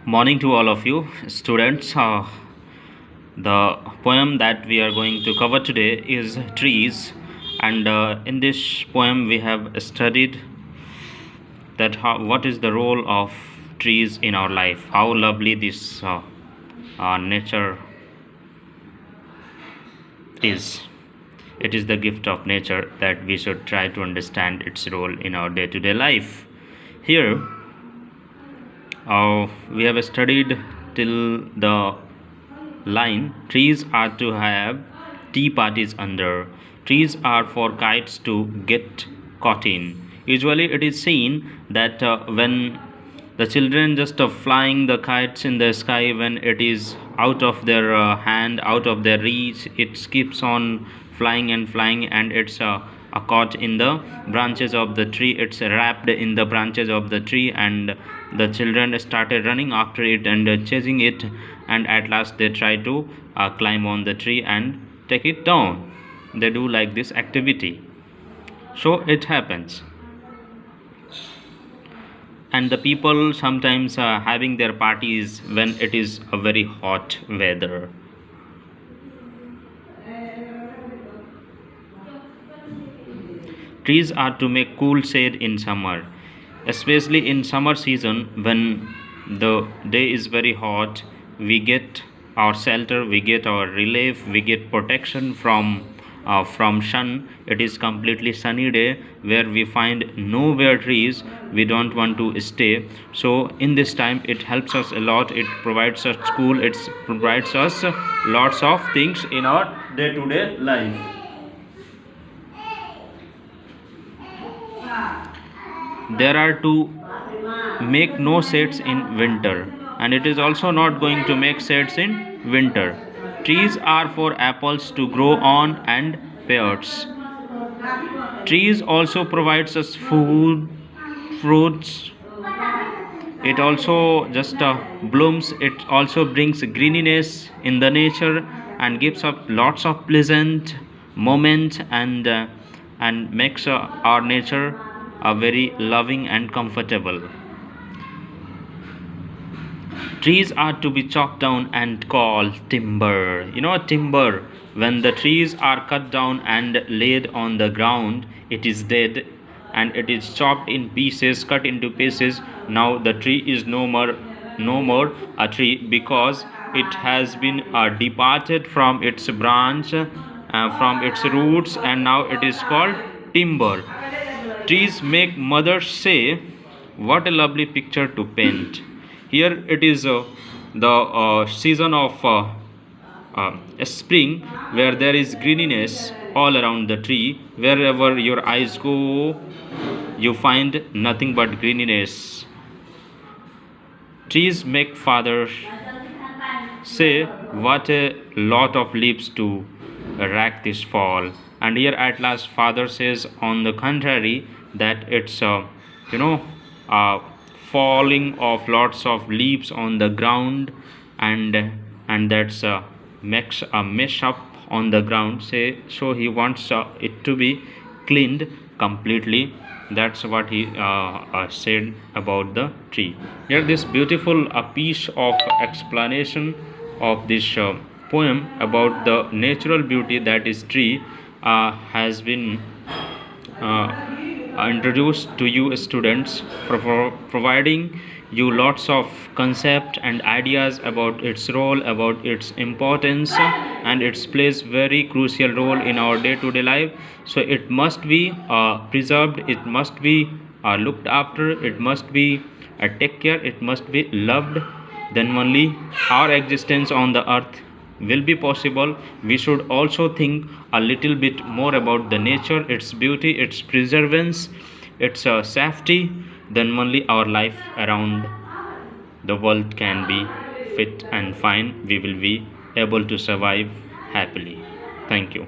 Morning to all of you, students. The poem that we are going to cover today is Trees, and in this poem, we have studied what is the role of trees in our life, how lovely this nature is. It is the gift of nature that we should try to understand its role in our day to day life. Here, we have studied till the line trees are to have tea parties under. Trees are for kites to get caught in. Usually, it is seen that when the children just flying the kites in the sky, when it is out of their hand, out of their reach, it keeps on flying and flying, and it's caught in the branches of the tree. It's wrapped in the branches of the tree, and the children started running after it and chasing it, and at last they try to climb on the tree and take it down. They do like this activity, so it happens. And the people sometimes having their parties when it is a very hot weather. Trees are to make cool shade in summer, especially in summer season when the day is very hot. We get our shelter, we get our relief, we get protection from sun. It is completely sunny day where we find nowhere trees, we don't want to stay. So in this time it helps us a lot. It provides us school, it provides us lots of things in our day-to-day life. There are to make no shades in winter, and it is also not going to make shades in winter. Trees are for apples to grow on and pears. Trees also provides us food, fruits. It also just blooms. It also brings greeniness in the nature and gives up lots of pleasant moments, and makes our nature very loving and comfortable. Trees are to be chopped down and called timber. You know, timber, when the trees are cut down and laid on the ground, it is dead and it is chopped in pieces, cut into pieces. Now the tree is no more a tree, because it has been departed from its branch, from its roots, and now it is called timber. Trees make mothers say, "What a lovely picture to paint." Here it is the season of spring, where there is greeniness all around the tree. Wherever your eyes go, you find nothing but greeniness. Trees make father say, "What a lot of leaves to rack this fall." And here at last father says on the contrary, that it's falling of lots of leaves on the ground, and that's makes a mess up on the ground. So he wants it to be cleaned completely. That's what he said about the tree. Here this beautiful piece of explanation of this poem about the natural beauty that is tree has been introduced to you students, providing you lots of concept and ideas about its role, about its importance, and it plays very crucial role in our day-to-day life. So it must be preserved, it must be looked after, it must be take care, it must be loved. Then only our existence on the earth will be possible. We should also think a little bit more about the nature, its beauty, its preservance, its safety. Then only our life around the world can be fit and fine. We will be able to survive happily. Thank you.